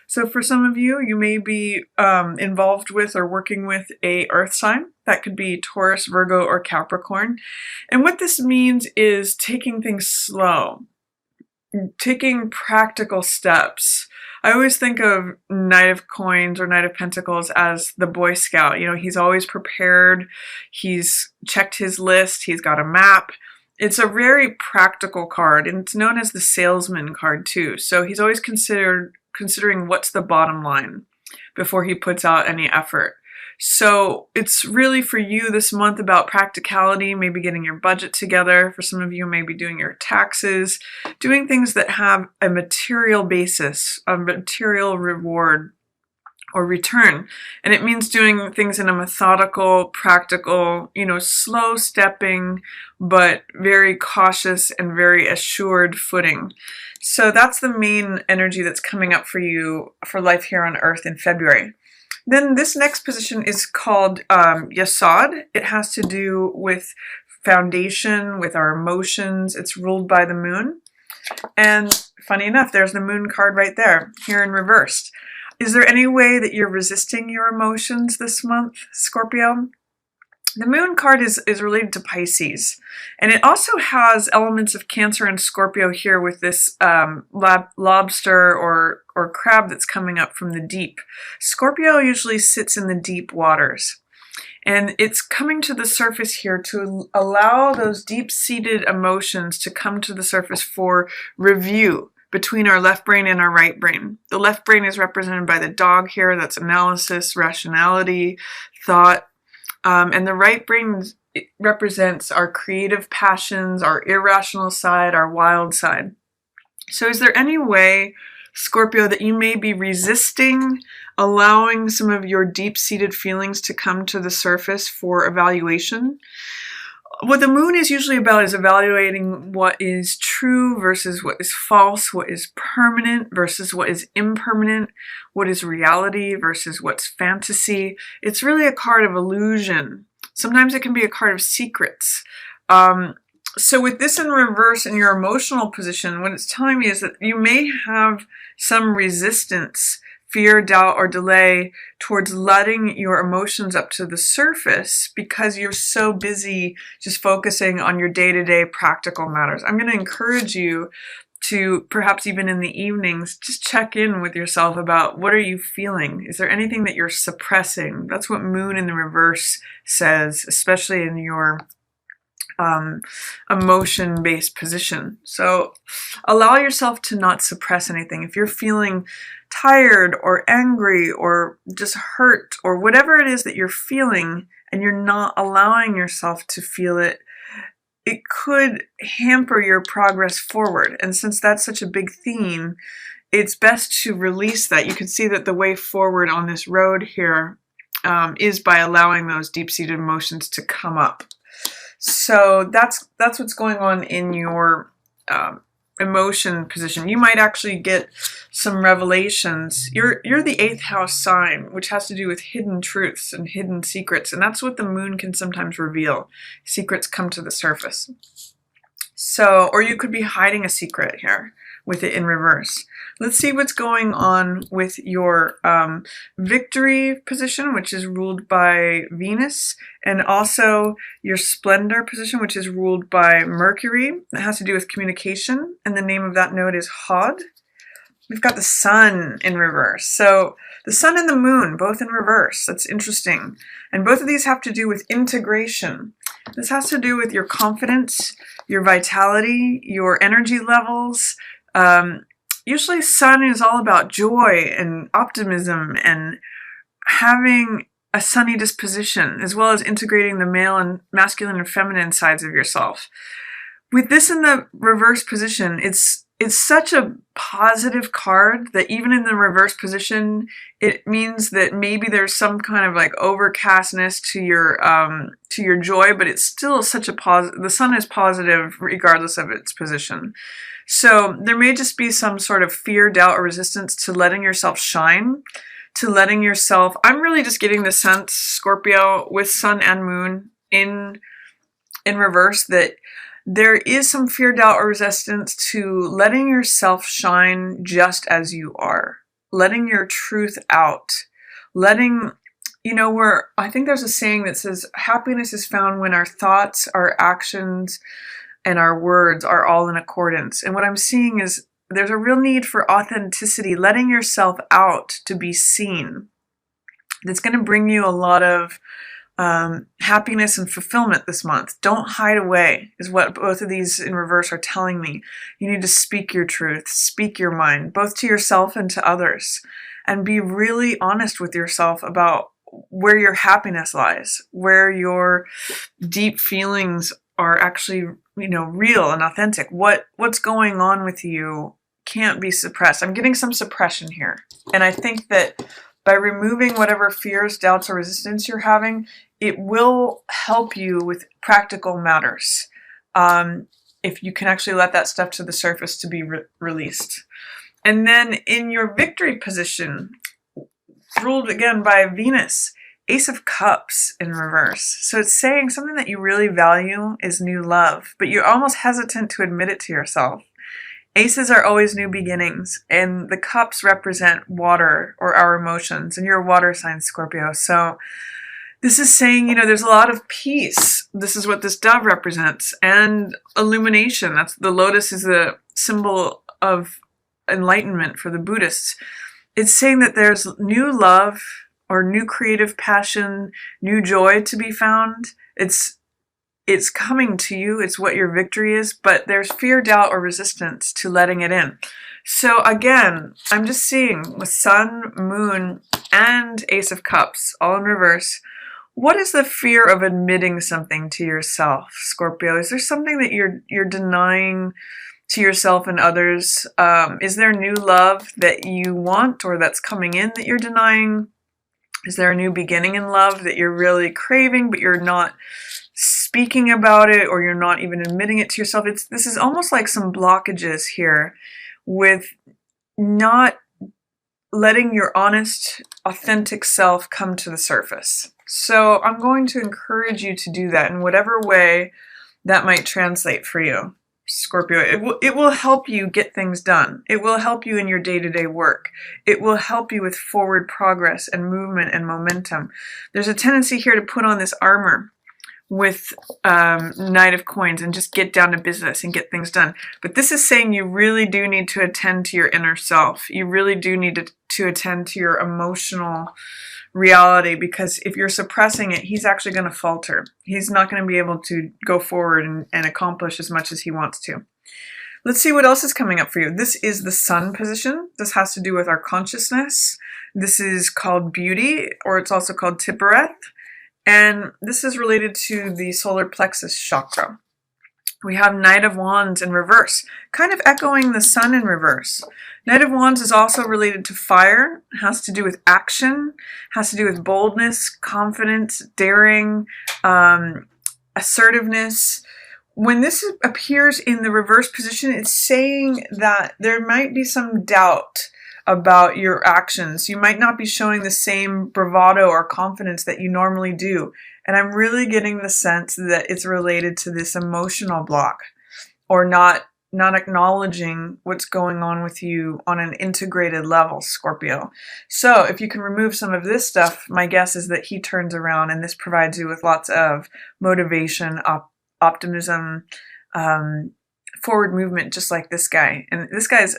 So for some of you, you may be involved with or working with a earth sign. That could be Taurus, Virgo, or Capricorn. And what this means is taking things slow, taking practical steps. I always think of Knight of Coins or Knight of Pentacles as the Boy Scout. You know, he's always prepared. He's checked his list. He's got a map. It's a very practical card, and it's known as the salesman card too. So he's always considering what's the bottom line before he puts out any effort. So it's really for you this month about practicality, maybe getting your budget together. For some of you, maybe doing your taxes, doing things that have a material basis, a material reward or return. And it means doing things in a methodical, practical, slow stepping, but very cautious and very assured footing. So that's the main energy that's coming up for you for life here on Earth in February. Then this next position is called Yasod. It has to do with foundation, with our emotions. It's ruled by the moon. And funny enough, there's the moon card right there, here in reversed. Is there any way that you're resisting your emotions this month, Scorpio? The moon card is related to Pisces, and it also has elements of Cancer and Scorpio here with this lobster or crab that's coming up from the deep. Scorpio usually sits in the deep waters, and it's coming to the surface here to allow those deep-seated emotions to come to the surface for review between our left brain and our right brain. The left brain is represented by the dog here. That's analysis, rationality, thought. And the right brain represents our creative passions, our irrational side, our wild side. So is there any way, Scorpio, that you may be resisting allowing some of your deep-seated feelings to come to the surface for evaluation? What the moon is usually about is evaluating what is true versus what is false, what is permanent versus what is impermanent, what is reality versus what's fantasy. It's really a card of illusion. Sometimes it can be a card of secrets. So with this in reverse in your emotional position, what it's telling me is that you may have some resistance, fear, doubt, or delay towards letting your emotions up to the surface because you're so busy just focusing on your day-to-day practical matters. I'm going to encourage you to, perhaps even in the evenings, just check in with yourself about what are you feeling? Is there anything that you're suppressing? That's what moon in the reverse says, especially in your emotion-based position. So allow yourself to not suppress anything. If you're feeling tired or angry or just hurt or whatever it is that you're feeling and you're not allowing yourself to feel it, it could hamper your progress forward. And since that's such a big theme, it's best to release that. You can see that the way forward on this road here is by allowing those deep-seated emotions to come up. So that's what's going on in your emotion position. You might actually get some revelations. You're the 8th house sign, which has to do with hidden truths and hidden secrets, and that's what the moon can sometimes reveal. Secrets come to the surface. So, or you could be hiding a secret here with it in reverse. Let's see what's going on with your victory position, which is ruled by Venus, and also your splendor position, which is ruled by Mercury. It has to do with communication, and the name of that node is Hod. We've got the sun in reverse. So the sun and the moon, both in reverse. That's interesting. And both of these have to do with integration. This has to do with your confidence, your vitality, your energy levels. Usually sun is all about joy and optimism and having a sunny disposition, as well as integrating the male and masculine and feminine sides of yourself. With this in the reverse position, it's such a positive card that even in the reverse position, it means that maybe there's some kind of like overcastness to your joy, but it's still such a positive. The sun is positive regardless of its position. So there may just be some sort of fear, doubt, or resistance to letting yourself shine, to letting yourself. I'm really just getting the sense, Scorpio, with sun and moon in reverse, that there is some fear, doubt, or resistance to letting yourself shine just as you are. letting your truth out, letting, where I think there's a saying that says happiness is found when our thoughts, our actions, and our words are all in accordance. And what I'm seeing is there's a real need for authenticity, letting yourself out to be seen. That's going to bring you a lot of happiness and fulfillment this month. Don't hide away, is what both of these in reverse are telling me. You need to speak your truth, speak your mind, both to yourself and to others, and be really honest with yourself about where your happiness lies, where your deep feelings are actually, real and authentic. What's going on with you can't be suppressed. I'm getting some suppression here. And I think that by removing whatever fears, doubts, or resistance you're having, it will help you with practical matters. If you can actually let that stuff to the surface to be released. And then in your victory position, ruled again by Venus, Ace of Cups in reverse. So it's saying something that you really value is new love, but you're almost hesitant to admit it to yourself. Aces are always new beginnings, and the cups represent water or our emotions, and you're a water sign, Scorpio. So this is saying, there's a lot of peace. This is what this dove represents, and illumination. That's the lotus is the symbol of enlightenment for the Buddhists. It's saying that there's new love or new creative passion, new joy to be found. It's coming to you. It's what your victory is, but there's fear, doubt, or resistance to letting it in. So again, I'm just seeing with Sun, Moon, and Ace of Cups, all in reverse, what is the fear of admitting something to yourself, Scorpio? Is there something that you're denying to yourself and others? Is there new love that you want or that's coming in that you're denying? Is there a new beginning in love that you're really craving, but you're not speaking about it, or you're not even admitting it to yourself? This is almost like some blockages here with not letting your honest, authentic self come to the surface. So I'm going to encourage you to do that in whatever way that might translate for you, Scorpio. It will help you get things done. It will help you in your day-to-day work. It will help you with forward progress and movement and momentum. There's a tendency here to put on this armor with Knight of Coins and just get down to business and get things done. But this is saying you really do need to attend to your inner self. You really do need to attend to your emotional reality, because if you're suppressing it, he's actually going to falter. He's not going to be able to go forward and accomplish as much as he wants to. Let's see what else is coming up for you. This is the Sun position. This has to do with our consciousness. This is called beauty, or it's also called Tippereth. And this is related to the solar plexus chakra. We have Knight of Wands in reverse, kind of echoing the Sun in reverse. Knight of Wands is also related to fire, has to do with action, has to do with boldness, confidence, daring, assertiveness. When this appears in the reverse position, it's saying that there might be some doubt about your actions. You might not be showing the same bravado or confidence that you normally do. And I'm really getting the sense that it's related to this emotional block, or not acknowledging what's going on with you on an integrated level, Scorpio. So if you can remove some of this stuff, my guess is that he turns around, and this provides you with lots of motivation, optimism, forward movement, just like this guy. And this guy's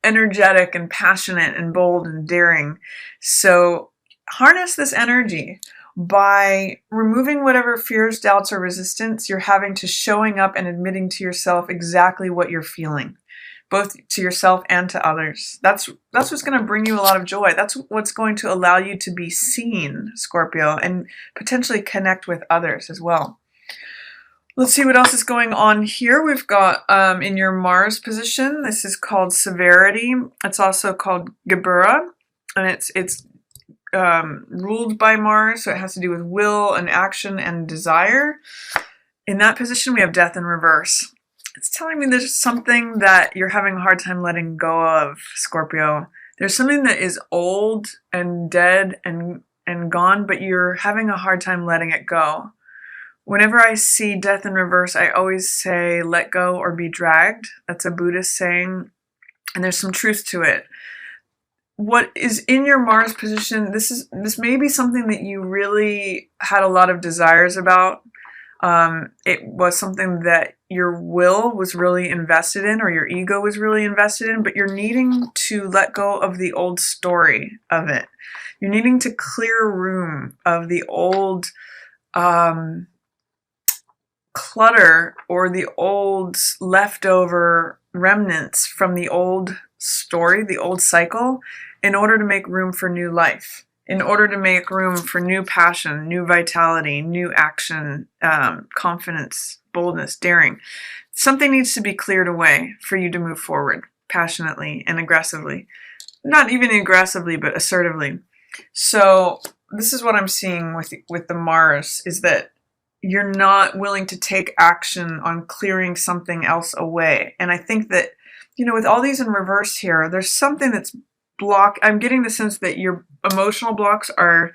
energetic and passionate and bold and daring. So harness this energy by removing whatever fears, doubts, or resistance you're having to showing up and admitting to yourself exactly what you're feeling, both to yourself and to others. That's what's going to bring you a lot of joy. That's what's going to allow you to be seen, Scorpio, and potentially connect with others as well. Let's see what else is going on here. We've got in your Mars position, this is called Severity. It's also called Gebura, and it's ruled by Mars, so it has to do with will and action and desire. In that position, we have Death in reverse. It's telling me there's something that you're having a hard time letting go of, Scorpio. There's something that is old and dead and gone, but you're having a hard time letting it go. Whenever I see Death in reverse, I always say, let go or be dragged. That's a Buddhist saying, and there's some truth to it. what is in your Mars position, this may be something that you really had a lot of desires about. It was something that your will was really invested in, or your ego was really invested in, but you're needing to let go of the old story of it. You're needing to clear room of the old clutter, or the old leftover remnants from the old story, the old cycle, in order to make room for new life, in order to make room for new passion, new vitality, new action, confidence, boldness, daring. Something needs to be cleared away for you to move forward passionately and aggressively. Not even aggressively, but assertively. So this is what I'm seeing with the Mars, is that you're not willing to take action on clearing something else away. And I think that, with all these in reverse here, there's something that's I'm getting the sense that your emotional blocks are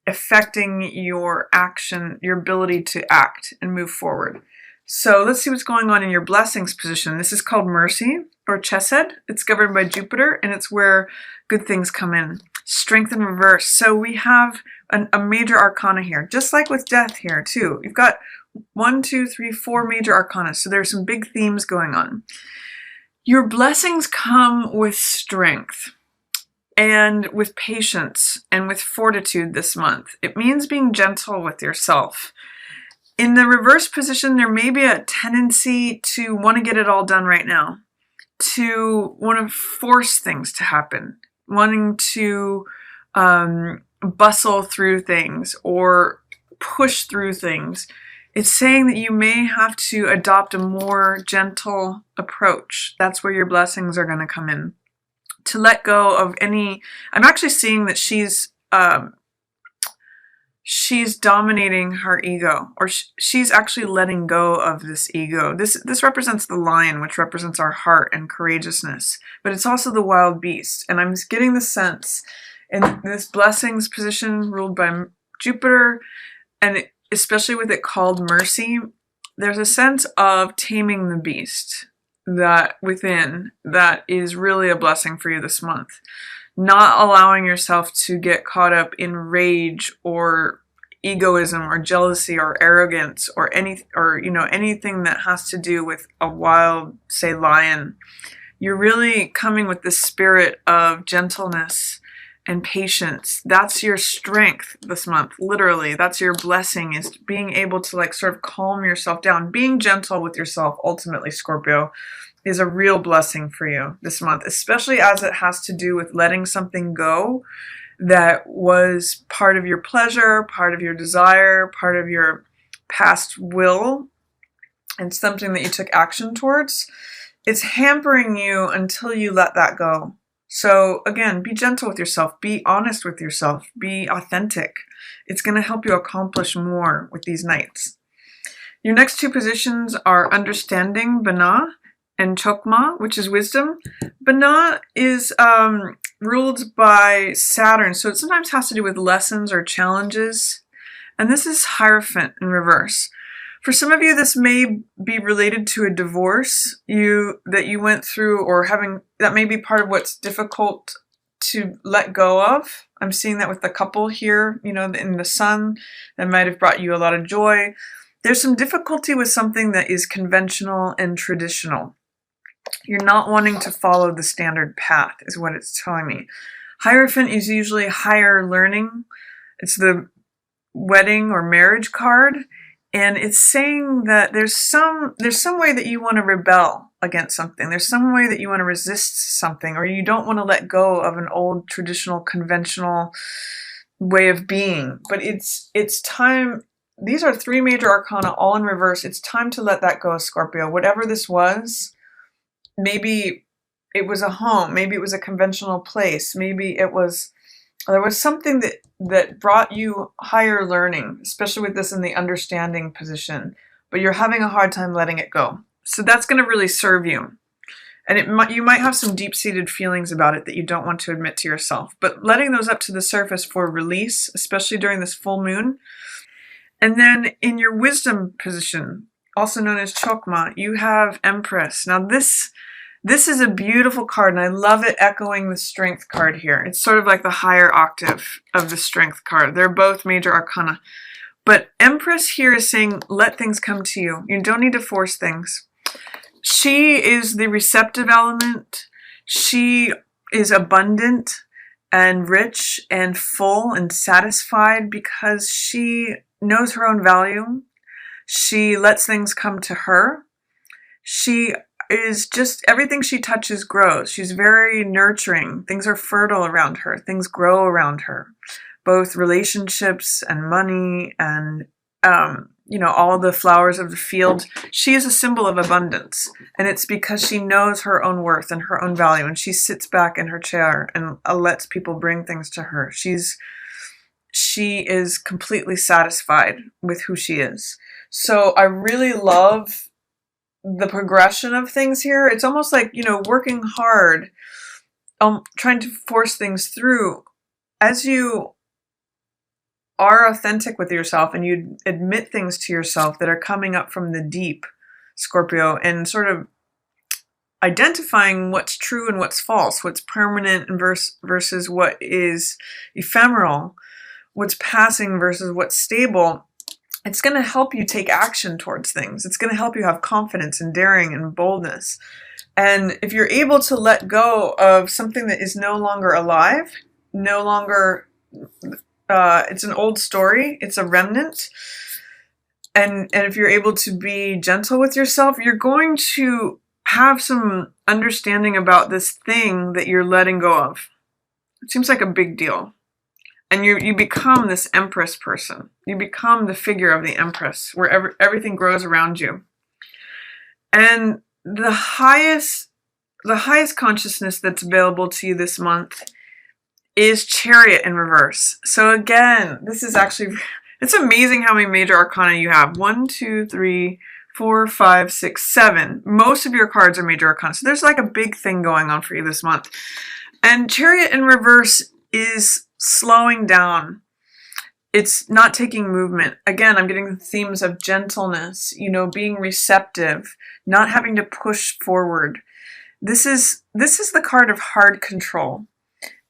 affecting your action, your ability to act and move forward. So let's see what's going on in your blessings position. This is called Mercy, or Chesed. It's governed by Jupiter, and it's where good things come in. Strength in reverse. So we have a major arcana here, just like with death here too. You've got 1, 2, 3, 4 major arcana. So there's some big themes going on. Your blessings come with strength and with patience and with fortitude this month. It means being gentle with yourself. In the reverse position, there may be a tendency to want to get it all done right now, to want to force things to happen, wanting to bustle through things or push through things. It's saying that you may have to adopt a more gentle approach. That's where your blessings are going to come in. To let go of any, I'm actually seeing that she's dominating her ego, or she's actually letting go of this ego. This represents the lion, which represents our heart and courageousness, but it's also the wild beast. And I'm getting the sense in this blessings position ruled by Jupiter, and especially with it called Mercy, there's a sense of taming the beast that within that is really a blessing for you this month. Not allowing yourself to get caught up in rage or egoism or jealousy or arrogance or anything that has to do with a wild, say, lion. You're really coming with the spirit of gentleness and patience. That's your strength this month. Literally, that's your blessing, is being able to sort of calm yourself down. Being gentle with yourself, ultimately, Scorpio, is a real blessing for you this month, especially as it has to do with letting something go that was part of your pleasure, part of your desire, part of your past will, and something that you took action towards. It's hampering you until you let that go. So again, be gentle with yourself, be honest with yourself, be authentic. It's going to help you accomplish more with these nights. Your next two positions are understanding, Bana, and Chokma, which is wisdom. Bana is ruled by Saturn, so it sometimes has to do with lessons or challenges. And this is Hierophant in reverse. For some of you, this may be related to a divorce that you went through, or that may be part of what's difficult to let go of. I'm seeing that with the couple here, in the sun, that might have brought you a lot of joy. There's some difficulty with something that is conventional and traditional. You're not wanting to follow the standard path, is what it's telling me. Hierophant is usually higher learning. It's the wedding or marriage card. And it's saying that there's some way that you want to rebel against something. There's some way that you want to resist something, or you don't want to let go of an old, traditional, conventional way of being. But it's time. These are 3 major arcana, all in reverse. It's time to let that go, Scorpio. Whatever this was, maybe it was a home, maybe it was a conventional place, maybe there was something that brought you higher learning, especially with this in the understanding position, but you're having a hard time letting it go. So that's going to really serve you. And you might have some deep-seated feelings about it that you don't want to admit to yourself, but letting those up to the surface for release, especially during this full moon. And then in your wisdom position, also known as Chokma, you have Empress. Now this This is a beautiful card, and I love it echoing the Strength card here. It's sort of like the higher octave of the Strength card. They're both major arcana. But Empress here is saying, let things come to you. You don't need to force things. She is the receptive element. She is abundant and rich and full and satisfied because she knows her own value. She lets things come to her. She is just, everything she touches grows. She's very nurturing. Things are fertile around her. Things grow around her. Both relationships and money and, all the flowers of the field. She is a symbol of abundance. And it's because she knows her own worth and her own value. And she sits back in her chair and lets people bring things to her. She is completely satisfied with who she is. So I really love the progression of things here. It's almost like, working hard, trying to force things through. As you are authentic with yourself and you admit things to yourself that are coming up from the deep, Scorpio, and sort of identifying what's true and what's false, what's permanent versus what is ephemeral, what's passing versus what's stable, it's going to help you take action towards things. It's going to help you have confidence and daring and boldness. And if you're able to let go of something that is no longer alive, no longer, it's an old story, it's a remnant, and if you're able to be gentle with yourself, you're going to have some understanding about this thing that you're letting go of. It seems like a big deal. And you become this Empress person. You become the figure of the Empress, where everything grows around you. And the highest consciousness that's available to you this month is Chariot in reverse. So again, this is actually, it's amazing how many major arcana you have. 1, 2, 3, 4, 5, 6, 7. Most of your cards are major arcana. So there's like a big thing going on for you this month. And Chariot in reverse is slowing down. It's not taking movement. Again, I'm getting the themes of gentleness, being receptive, not having to push forward. This is the card of hard control.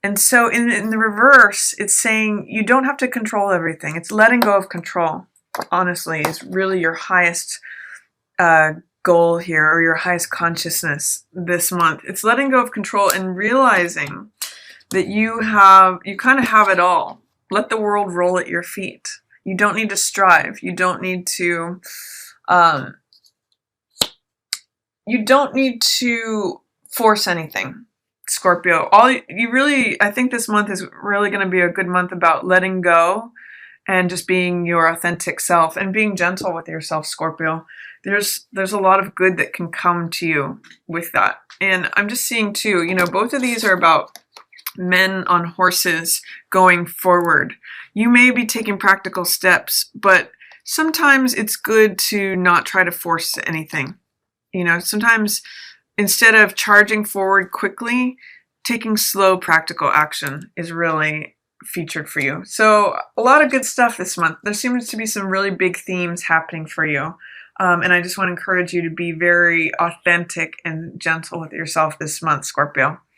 And so in the reverse, it's saying you don't have to control everything. It's letting go of control, honestly, is really your highest goal here, or your highest consciousness this month. It's letting go of control and realizing that you kind of have it all. Let the world roll at your feet. You don't need to strive. You don't need to force anything, Scorpio. I think this month is really going to be a good month about letting go and just being your authentic self and being gentle with yourself, Scorpio. There's a lot of good that can come to you with that. And I'm just seeing too, both of these are about men on horses going forward. You may be taking practical steps, but sometimes it's good to not try to force anything. Sometimes instead of charging forward quickly, taking slow practical action is really featured for you. So a lot of good stuff this month. There seems to be some really big themes happening for you. And I just want to encourage you to be very authentic and gentle with yourself this month, Scorpio.